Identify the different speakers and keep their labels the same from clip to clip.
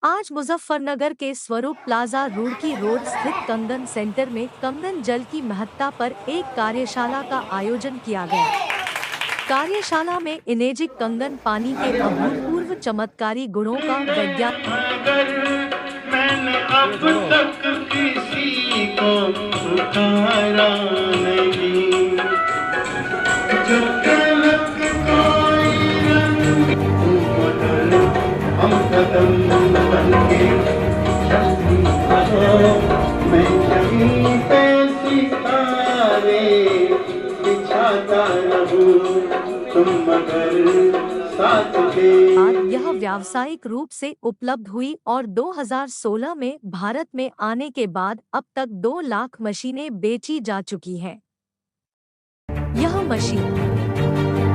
Speaker 1: आज मुजफ्फरनगर के स्वरूप प्लाजा रुड़की रोड स्थित कंगन सेंटर में कंगन जल की महत्ता पर एक कार्यशाला का आयोजन किया गया। कार्यशाला में इनेजिक कंगन पानी के अभूतपूर्व चमत्कारी गुणों का
Speaker 2: अगर मैंने अब तक किसी को पुकारा नहीं, जो तलक कोई रंग मगर हम कदम बनके चलती रहो। मैं जमीन पे सितारे बिछाता रहूं, तुम मगर साथ दे।
Speaker 1: यह व्यावसायिक रूप से उपलब्ध हुई और 2016 में भारत में आने के बाद अब तक 2 लाख मशीनें बेची जा चुकी हैं। यह मशीन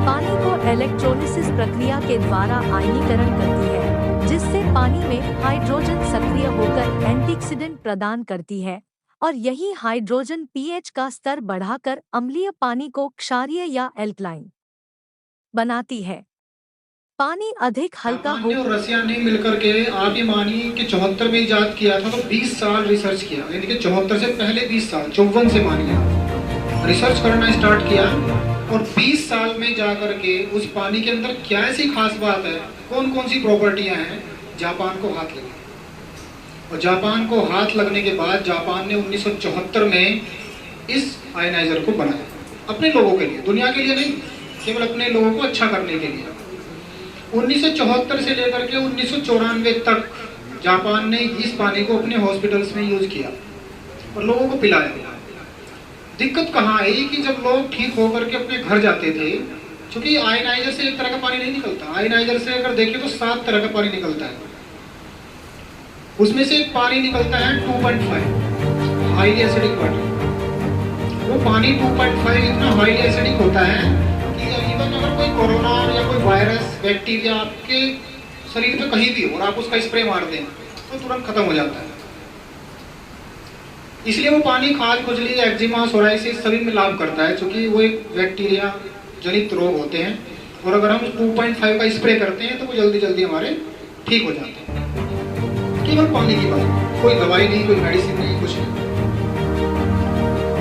Speaker 1: पानी को इलेक्ट्रोलिसिस प्रक्रिया के द्वारा आयनीकरण करती है, जिससे पानी में हाइड्रोजन सक्रिय होकर एंटीऑक्सीडेंट प्रदान करती है और यही हाइड्रोजन पीएच का स्तर बढ़ाकर अम्लीय पानी को क्षारीय या एल्कलाइन बनाती है। पानी अधिक हल्का हो।
Speaker 3: और रसिया ने मिलकर के आप ये मानिए कि 74 में इजाद किया था, तो 20 साल रिसर्च किया, यानी कि 74 से पहले 20 साल 54 से मानिए रिसर्च करना स्टार्ट किया और 20 साल में जाकर के उस पानी के अंदर क्या ऐसी खास बात है, कौन कौन सी प्रॉपर्टियां हैं, जापान को हाथ लगी। और जापान को हाथ लगने के बाद जापान ने 1974 में इस आयनाइजर को बनाया अपने लोगों के लिए, दुनिया के लिए नहीं, केवल अपने लोगों को अच्छा करने के लिए। 1974 से लेकर के 1994 तक जापान ने इस पानी को अपने हॉस्पिटल्स में यूज किया और लोगों को पिलाया। दिक्कत कहाँ आई कि जब लोग ठीक होकर के अपने घर जाते थे, क्योंकि आयनाइजर से एक तरह का पानी नहीं निकलता, आयनाइजर से अगर देखें तो 7 तरह का पानी निकलता है। उसमें से एक पानी निकलता है 2.5 हाईली एसिडिक वाटर। वो पानी 2.5 इतना हाईली एसिडिक होता है कि इवन अगर कोई कोरोना या कोई वायरस बैक्टीरिया आपके शरीर में कहीं भी हो और आप उसका स्प्रे मार दें तो तुरंत खत्म हो जाता है। इसलिए वो पानी खाज खुजली, एक्जिमा, सोराइसिस सभी में लाभ करता है, क्योंकि वो एक बैक्टीरिया जनित रोग होते हैं और अगर हम 2.5 का स्प्रे करते हैं तो वो जल्दी जल्दी हमारे ठीक हो जाते हैं। केवल पानी की बात, कोई दवाई नहीं, कोई मेडिसिन नहीं, कुछ नहीं।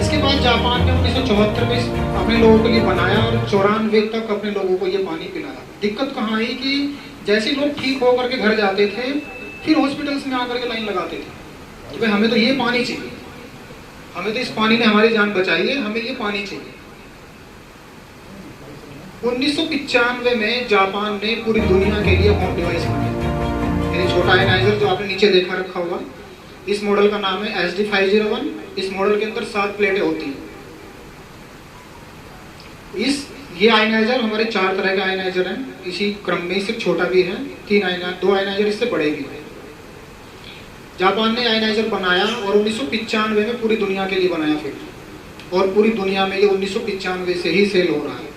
Speaker 3: इसके बाद जापान ने 1974 में अपने लोगों के लिए बनाया और 94 तक अपने लोगों को ये पानी पिलाया। दिक्कत कहाँ आई कि जैसे लोग ठीक होकर के घर जाते थे फिर हॉस्पिटल्स में आकर के लाइन लगाते थे कि भाई हमें तो ये पानी चाहिए, हमें तो इस पानी ने हमारी जान बचाई है, हमें ये पानी चाहिए। 1995 में जापान ने पूरी दुनिया के लिए होम डिवाइस बनाया। ये छोटा आयनाइजर जो आपने नीचे देखा रखा हुआ, इस मॉडल का नाम है SD501। इस मॉडल के अंदर 7 प्लेटें होती हैं। ये आयनाइजर हमारे 4 तरह के आयनाइजर हैं, इसी क्रम में सिर्फ छोटा भी है, 2 आयनाइजर इससे बड़े भी हैं। जापान ने आयनाइजर बनाया और 1995 में पूरी दुनिया के लिए बनाया फिर, और पूरी दुनिया में ये 1995 से ही सेल हो रहा है।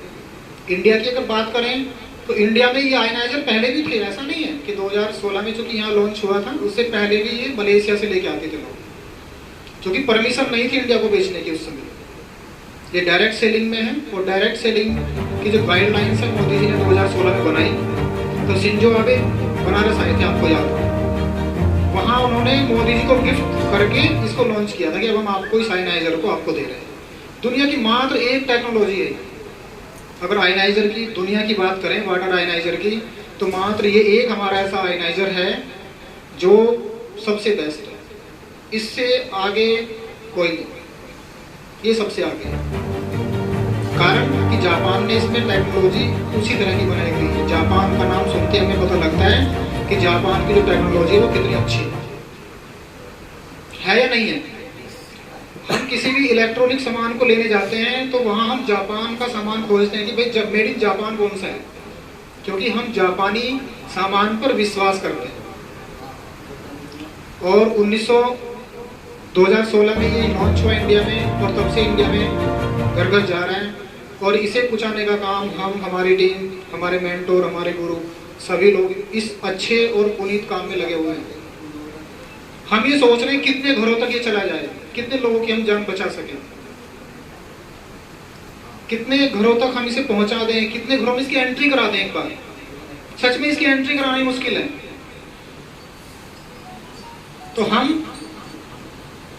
Speaker 3: इंडिया की अगर बात करें तो इंडिया में ये आयनाइजर पहले भी थे, ऐसा नहीं है कि 2016 में चूंकि यहाँ लॉन्च हुआ था, उससे पहले भी ये मलेशिया से लेके आते थे लोग, क्योंकि परमिशन नहीं थी इंडिया को बेचने की उस समय। ये डायरेक्ट सेलिंग में है और डायरेक्ट सेलिंग की जो गाइडलाइंस है मोदी जी ने 2016 में बनाई। तो शिंजो आबे बनारस आए थे, आपको याद हो, वहाँ उन्होंने मोदी जी को गिफ्ट करके इसको लॉन्च किया था कि अब हम आपको इस आयनाइजर को आपको दे रहे हैं। दुनिया की मात्र एक टेक्नोलॉजी है, अगर आयनाइजर की दुनिया की बात करें, वाटर आयनाइजर की, तो मात्र ये एक हमारा ऐसा आयनाइजर है जो सबसे बेस्ट है। इससे आगे कोई नहीं, ये सबसे आगे है। कारण कि जापान ने इसमें टेक्नोलॉजी उसी तरह की बनाई गई है। जापान का नाम सुनते हमें पता लगता है कि जापान की जो टेक्नोलॉजी है वो कितनी अच्छी है या नहीं है। हम किसी भी इलेक्ट्रॉनिक सामान को लेने जाते हैं तो वहाँ हम जापान का सामान खोजते हैं कि भाई जब मेड इन जापान कौन सा है, क्योंकि हम जापानी सामान पर विश्वास करते हैं। और 2016 में ये लॉन्च हुआ इंडिया में और तब से इंडिया में घर घर जा रहा है और इसे पहुँचाने का काम हम, हमारी टीम, हमारे मेंटोर, हमारे गुरु सभी लोग इस अच्छे और पुनीत काम में लगे हुए हैं। हम ये सोच रहे हैं कितने घरों तक ये चला जाए, कितने लोगों की हम जान बचा सकें, कितने घरों तक हम इसे पहुंचा दें, कितने घरों में इसकी एंट्री करा दें। एक बार सच में इसकी एंट्री करानी मुश्किल है। तो हम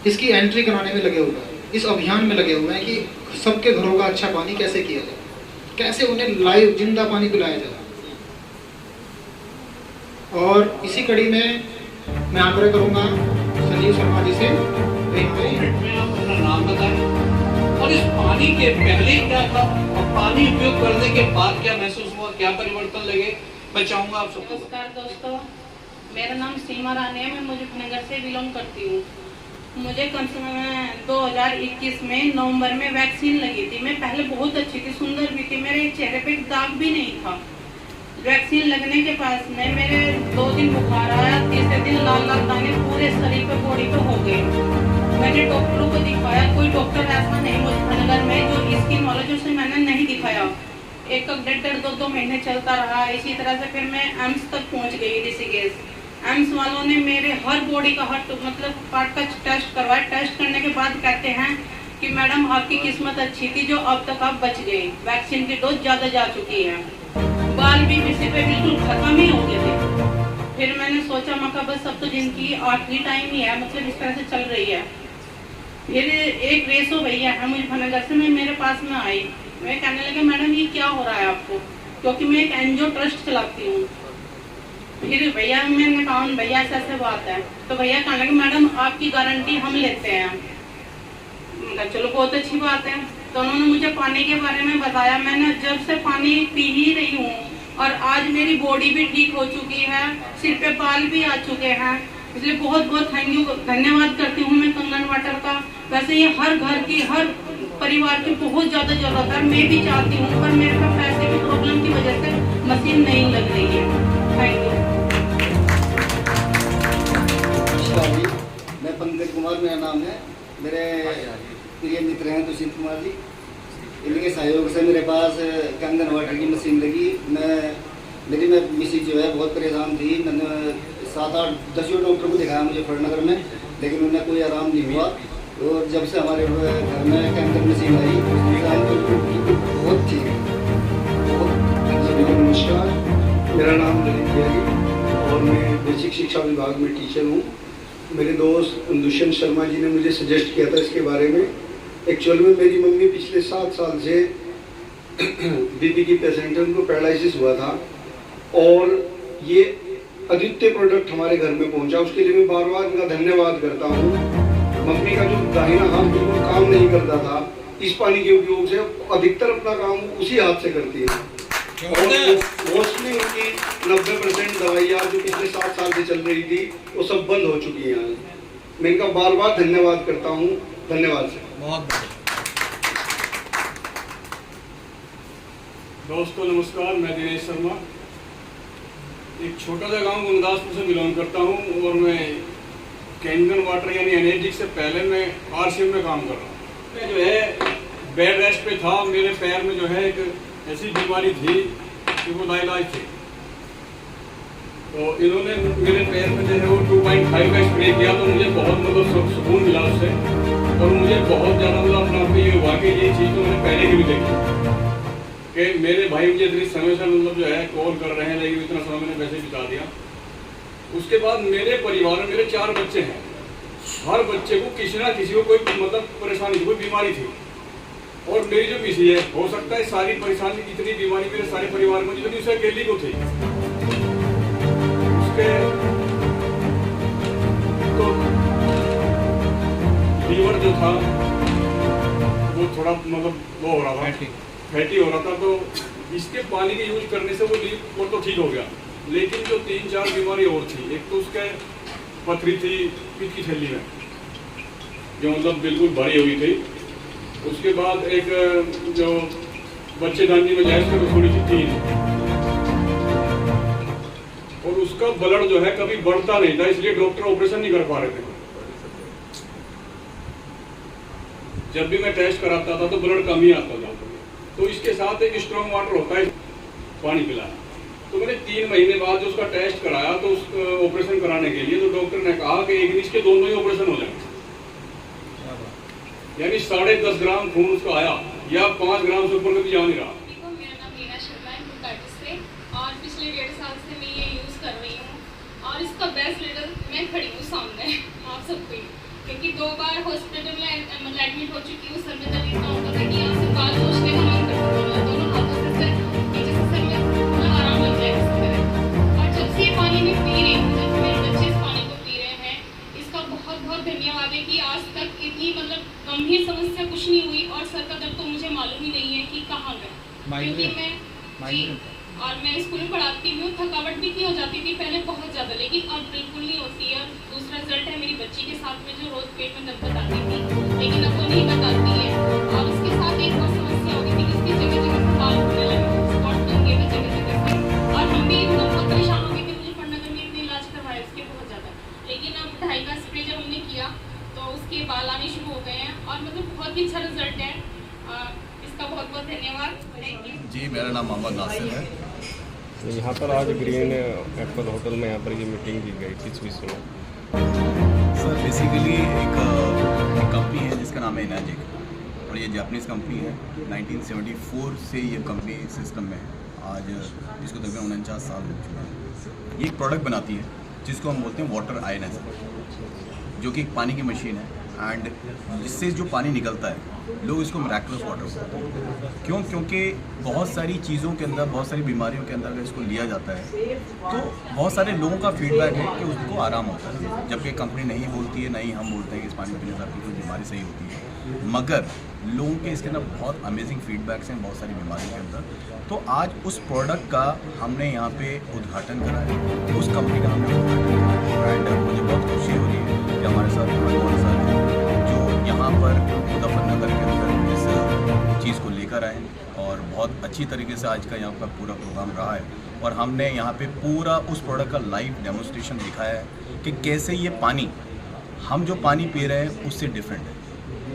Speaker 3: इसकी एंट्री कराने में लगे हुए हैं, इस अभियान में लगे हुए हैं कि सबके घरों का अच्छा पानी कैसे किया जाए, कैसे उन्हें लाइव जिंदा पानी पिलाया जाए। और इसी कड़ी में मैं आग्रह करूंगा संजीव शर्मा जी से,
Speaker 4: में आप अपना नाम बताएं और इस पानी के पहले क्या था और पानी उपयोग करने के बाद क्या महसूस हुआ, क्या परिवर्तन लगे, मैं चाहूंगा आप सबको।
Speaker 5: नमस्कार दोस्तों, मेरा नाम सीमा रानी है, मैं मुजफ्फरनगर से बिलोंग करती हूँ। मुझे कम से कम 2021 में नवंबर में वैक्सीन लगी थी। मैं पहले बहुत अच्छी थी, सुंदर भी थी, मेरे चेहरे पे दाग भी नहीं था। वैक्सीन लगने के पास में मेरे 2 दिन बुखार आया, तीसरे दिन लाल लाल दाने पूरे शरीर पे, बॉडी पे हो गए। मैंने डॉक्टरों को दिखाया, कोई डॉक्टर ऐसा नहीं मुजफ्फरनगर में जो इसकी नॉलेज उसे मैंने नहीं दिखाया। 1-1, 1.5-2 महीने चलता रहा। इसी तरह से फिर मैं एम्स तक पहुंच गई, ऋषिकेश। एम्स वालों ने मेरे हर बॉडी का हर मतलब पार्ट का टेस्ट करवाया। टेस्ट करने के बाद कहते हैं कि मैडम आपकी किस्मत अच्छी थी जो अब तक आप बच गई, वैक्सीन की डोज ज़्यादा जा चुकी है। बाल भी किसी पे बिल्कुल खत्म ही हो गए थे। फिर मैंने सोचा मैं बस अब तो जिनकी आखिरी टाइम ही है, मतलब इस तरह से चल रही है। फिर एक रेसो भैया है मुजफ्फरनगर से, मैं मेरे पास में आई। मैं कहने लगे मैडम ये क्या हो रहा है आपको, क्योंकि मैं एक एनजीओ ट्रस्ट चलाती हूँ। फिर भैया मैंने कहा भैया ऐसे बात है, तो भैया कहने लगे मैडम आपकी गारंटी हम लेते हैं। चलो बहुत अच्छी बात है। तो उन्होंने मुझे पानी के बारे में बताया। मैंने जब से पानी पी ही रही हूँ और आज मेरी बॉडी भी ठीक हो चुकी है, सिर पे बाल भी आ चुके हैं। इसलिए बहुत बहुत धन्यवाद करती हूँ मैं कंगन वाटर का। वैसे ये हर घर की, हर परिवार की बहुत ज़्यादा जरूरत है। मैं भी चाहती हूँ पर मेरे पास पैसे की प्रॉब्लम की वजह से मशीन नहीं लग रही है। Thank you.
Speaker 6: मैं पंकज कुमार मेरा नाम है। मेरे प्रिय मित्र हैं दुष्यंत कुमार जी, इनके सहयोग से मेरे पास कंगन वाटर की मशीन लगी। मेरी मिसेज जो है बहुत परेशान थी। मैंने 7-8-10 डॉक्टर को दिखाया मुजफ्फरनगर में, लेकिन उन्हें कोई आराम नहीं हुआ। और जब से हमारे घर में कंगन मशीन आई बहुत ठीक है।
Speaker 7: नमस्कार, मेरा नाम ललित है और मैं बेसिक शिक्षा विभाग में टीचर हूँ। मेरे दोस्त दुष्यंत शर्मा जी ने मुझे सजेस्ट किया था इसके बारे में। एक्चुअल में मेरी मम्मी पिछले 7 साल से बीपी की पेशेंट है, उनको पैरालिसिस हुआ था और ये अद्वितीय प्रोडक्ट हमारे घर में पहुंचा। उसके लिए मैं बार बार इनका धन्यवाद करता हूँ। मम्मी का जो दाहिना हाथ बिल्कुल काम नहीं करता था, इस पानी के उपयोग से अधिकतर अपना काम उसी हाथ से करती है। और मोस्टली उनकी 90% दवाइयाँ जो पिछले 7 साल से चल रही थी वो सब बंद हो चुकी हैं। मैं इनका बार बार धन्यवाद करता हूँ। धन्यवाद सर।
Speaker 4: बहुत
Speaker 8: दोस्तों नमस्कार, मैं दिनेश शर्मा एक छोटा सा गांव गुरदासपुर से बिलोंग करता हूं और मैं कैंगन वाटर यानी एनर्जी से पहले मैं आरसीएम में काम कर रहा हूं। मैं जो है बेड रेस्ट पे था। मेरे पैर में जो है एक ऐसी बीमारी थी कि वो लाइलाज थी। तो इन्होंने मेरे पैर में जो है वो 2.5 का स्प्रे किया तो मुझे बहुत मतलब सुकून मिला उससे और मुझे बहुत ज़्यादा मतलब अपना आप ये हुआ कि ये चीज़ तो मैंने पहले की भी देखी कि मेरे भाई मुझे इतनी समय से मतलब जो है कॉल कर रहे हैं, लेकिन इतना समय मैंने वैसे बिता दिया। उसके बाद मेरे परिवार में मेरे 4 बच्चे हैं। हर बच्चे को किसी ना किसी को कोई मतलब परेशानी थी, कोई बीमारी थी। और मेरी जो मिसी है, हो सकता है सारी परेशानी इतनी बीमारी मेरे सारे परिवार में जितनी उसे अकेली को थी। उसके तो लीवर जो था वो थोड़ा मतलब वो हो रहा था, फैटी हो रहा था। तो इसके पानी के यूज करने से वो तो ठीक हो गया, लेकिन जो 3-4 बीमारी और थी। एक तो उसके पथरी थी पित्त की थैली में जो मतलब बिल्कुल भरी हुई थी। उसके बाद एक जो बच्चेदानी में जाए उसमें थोड़ी सी थी और उसका ब्लड जो है कभी बढ़ता नहीं था, इसलिए डॉक्टर ऑपरेशन नहीं कर पा रहे थे। जब भी मैं टेस्ट कराता था तो ब्लड कम ही आता था। तो इसके साथ एक स्ट्रॉन्ग वाटर होता है, पानी पिलाया। तो मैंने 3 महीने बाद जो उसका टेस्ट कराया तो उस ऑपरेशन कराने के लिए तो डॉक्टर ने कहा कि एक दिन के दोनों ही ऑपरेशन हो जाएंगे। यानी 10.5 ग्राम खून उसका आया या 5 ग्राम से ऊपर कभी जा नहीं रहा।
Speaker 9: मेरा नाम मीना शर्मा है गुरदासपुर से और पिछले 1.5 साल से मैं ये यूज़ कर रही हूँ और इसका बेस्ट रिजल्ट मैं खड़ी हूँ सामने। आप सबको ही, क्योंकि 2 बार हॉस्पिटल में मतलब एडमिट हो चुकी हूँ। सर में दर्द इतना होता था कि यहाँ से बाल पोंछने का मन करता था, दोनों हाथों से सर नीचे से सर में थोड़ा आराम लग जाए इस तरह। और जब से ये पानी मैं पी रही हूँ, जब मेरे बच्चे इस पानी को पी रहे हैं, इसका बहुत बहुत धन्यवाद है कि आज तक इतनी मतलब गंभीर समस्या कुछ नहीं हुई। और सर का दर्द तो मुझे मालूम ही नहीं है कि कहाँ गए, क्योंकि मैं जी और मैं स्कूल में पढ़ाती हूँ। थकावट भी हो जाती थी पहले बहुत ज़्यादा, लेकिन अब बिल्कुल नहीं होती है। दूसरा रिजल्ट है मेरी बच्ची के साथ में जो रोज़ पेट में दर्द बताती थी, लेकिन अब वो नहीं बताती है। और उसके साथ एक और समस्या हो गई थी कि उसकी जगह जगह से बाल होने लगे, स्पॉट बन गए थे जगह जगह से। और हम भी एकदम बहुत परेशान हो गए थे, मुजफ्फरनगर में इतने इलाज करवाए उसके बहुत ज़्यादा, लेकिन अब 2.5 का स्प्रे जब हमने किया तो उसके बाल आने शुरू हो गए हैं और मतलब बहुत ही अच्छा रिजल्ट है। इसका बहुत बहुत धन्यवाद। थैंक यू
Speaker 10: जी। मेरा नाम मोहम्मद नासिर है।
Speaker 8: तो यहाँ पर आज ग्रीन एप्पल होटल में यहाँ पर ये मीटिंग की गई, किस विषय में?
Speaker 10: सर बेसिकली एक कंपनी है जिसका नाम है एनर्जिक, और ये जापानीज़ कंपनी है। 1974 से ये कंपनी सिस्टम में है, आज इसको तकरीबन 49 साल हो चुके हैं। ये एक प्रोडक्ट बनाती है जिसको हम बोलते हैं वाटर आयनाइजर, जो कि एक पानी की मशीन है। एंड जिससे जो पानी निकलता है लोग इसको मिरेकुलस वाटर बोलते हैं। क्यों? क्योंकि बहुत सारी चीज़ों के अंदर, बहुत सारी बीमारियों के अंदर अगर इसको लिया जाता है तो बहुत सारे लोगों का फीडबैक है कि उसको आराम होता है, जबकि कंपनी नहीं बोलती है, नहीं हम बोलते हैं कि इस पानी पीने से आपकी कोई बीमारी सही होती है। मगर लोगों के इसके अंदर बहुत अमेजिंग फीडबैक्स हैं बहुत सारी बीमारियों के अंदर। तो आज उस प्रोडक्ट का हमने यहाँ पे उद्घाटन करा है, उस कंपनी का हमने उद्घाटन करा है। एंड मुझे बहुत खुशी हो रही है कि हमारे साथ कौन सा जो यहाँ पर मुजफ्फरनगर के अंदर इस चीज़ को लेकर आए, और बहुत अच्छी तरीके से आज का यहाँ पर पूरा प्रोग्राम रहा है। और हमने यहाँ पे पूरा उस प्रोडक्ट का लाइव डेमोन्स्ट्रेशन दिखाया है कि कैसे ये पानी, हम जो पानी पी रहे हैं उससे डिफरेंट है।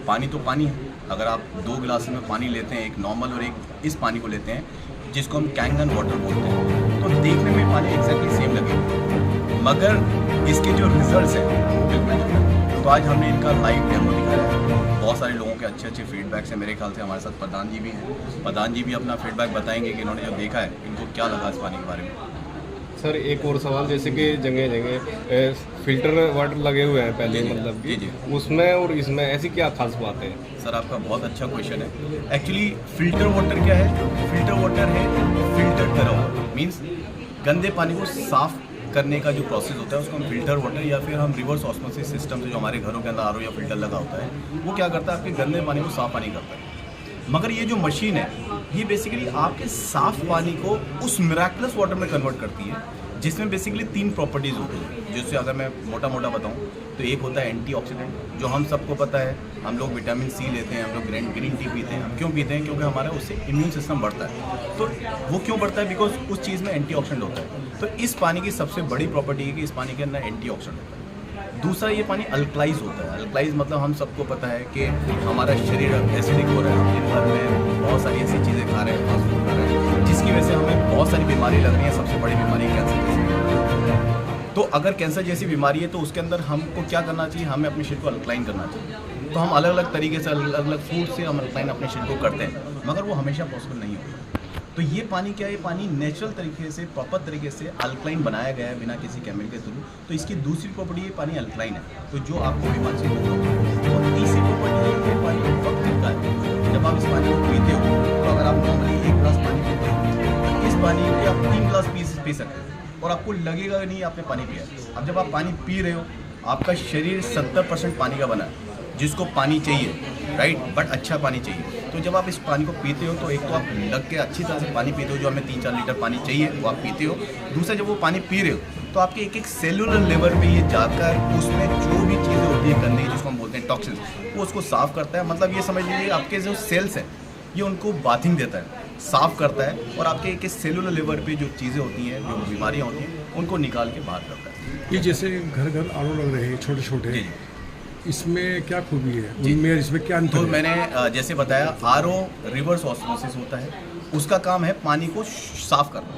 Speaker 10: पानी तो पानी है, अगर आप 2 गिलास में पानी लेते हैं, एक नॉर्मल और एक इस पानी को लेते हैं जिसको हम कैंगन वाटर बोलते हैं, तो देखने में पानी एक्जैक्टली सेम लगेगा, मगर इसके जो रिजल्ट्स हैं वो बिल्कुल डिफरेंट। तो आज हमने इनका लाइव डेमो दिखाया है, बहुत सारे लोगों के अच्छे अच्छे फीडबैक्स हैं। मेरे ख्याल से हमारे साथ प्रधान जी भी हैं, प्रधान जी भी अपना फीडबैक बताएंगे कि इन्होंने जो देखा है इनको क्या लगा इस पानी के बारे में।
Speaker 8: सर एक और सवाल, जैसे कि जगह जगह फिल्टर वाटर लगे हुए हैं पहले, मतलब
Speaker 10: जी जी,
Speaker 8: उसमें और इसमें ऐसी क्या खास बात है?
Speaker 10: सर आपका बहुत अच्छा क्वेश्चन है। एक्चुअली फ़िल्टर वाटर क्या है? फ़िल्टर वाटर है फिल्टर करा हुआ, मीन्स गंदे पानी को साफ़ करने का जो प्रोसेस होता है उसको हम फिल्टर वाटर या फिर हम रिवर्स ऑस्मोसिस सिस्टम से, जो हमारे घरों के अंदर आरओ या फिल्टर लगा होता है, वो क्या करता है आपके गंदे पानी को साफ़ पानी करता है। मगर ये जो मशीन है ये बेसिकली आपके साफ़ पानी को उस मिरेकुलस वाटर में कन्वर्ट करती है, जिसमें बेसिकली 3 प्रॉपर्टीज़ होती हैं। जिससे अगर मैं मोटा मोटा बताऊं तो एक होता है एंटीऑक्सीडेंट, जो हम सबको पता है, हम लोग विटामिन सी लेते हैं, हम लोग ग्रीन टी पीते हैं। हम क्यों पीते हैं? क्योंकि हमारा उससे इम्यून सिस्टम बढ़ता है। तो वो क्यों बढ़ता है? बिकॉज उस चीज़ में एंटीऑक्सीडेंट होता है। तो इस पानी की सबसे बड़ी प्रॉपर्टी है कि इस पानी के अंदर एंटीऑक्सीडेंट होता है। दूसरा, ये पानी अल्कलाइज होता है। अल्कलाइज मतलब हम सबको पता है कि हमारा शरीर एसिडिक हो रहा है, हम दिन भर में बहुत सारी ऐसी चीज़ें खा रहे हैं, फास्ट फूड खा रहे हैं, जिसकी वजह से हमें बहुत सारी बीमारी लग रही है। सबसे बड़ी बीमारी कैंसर जैसी। तो अगर कैंसर जैसी बीमारी है तो उसके अंदर हमको क्या करना चाहिए? हमें अपने शरीर को अल्कलाइन करना चाहिए। तो हम अलग अलग तरीके से, अलग अलग फूड से हम अल्कलाइन अपने शरीर को करते हैं, मगर वो हमेशा पॉसिबल नहीं होता। तो ये पानी क्या है? ये पानी नेचुरल तरीके से, प्रॉपर तरीके से अल्कलाइन बनाया गया है, बिना किसी केमिकल के थ्रू। तो इसकी दूसरी प्रॉपर्टी, ये पानी अल्कलाइन है, तो जो आपको बीमारी से होगा। और तीसरी प्रॉपर्टी है कि पानी वक्त मिलता है। जब आप इस पानी को पीते हो, तो अगर आप नॉर्मली 1 गिलास पानी पीते हो तो इस पानी के आप 3 गिलास पी सकते हैं और आपको लगेगा नहीं आपने पानी पिया। अब जब आप पानी पी रहे हो, आपका शरीर 70% पानी का बना है, जिसको पानी चाहिए, राइट, बट अच्छा पानी चाहिए। तो जब आप इस पानी को पीते हो तो एक तो आप लग के अच्छी तरह से पानी पीते हो, जो हमें 3-4 लीटर पानी चाहिए वो आप पीते हो। दूसरा, जब वो पानी पी रहे हो तो आपके एक सेलुलर लेवल पे ये जाकर उसमें जो भी चीज़ें होती हैं गंदगी, जिसको हम बोलते हैं टॉक्सिन्स, वो उसको साफ़ करता है। मतलब ये समझ लीजिए आपके जो सेल्स हैं ये उनको बाथिंग देता है, साफ़ करता है, और आपके एक सेलुलर लेवल पे जो चीज़ें होती हैं, जो बीमारियाँ होती हैं, उनको निकाल के बाहर करता है।
Speaker 11: ये जैसे घर घर आरओ लग रहे हैं छोटे छोटे, इसमें क्या खूबी है? उनमें इसमें क्या अंतर?
Speaker 10: तो मैंने जैसे बताया, आरओ रिवर्स ऑस्मोसिस होता है, उसका काम है पानी को साफ करना।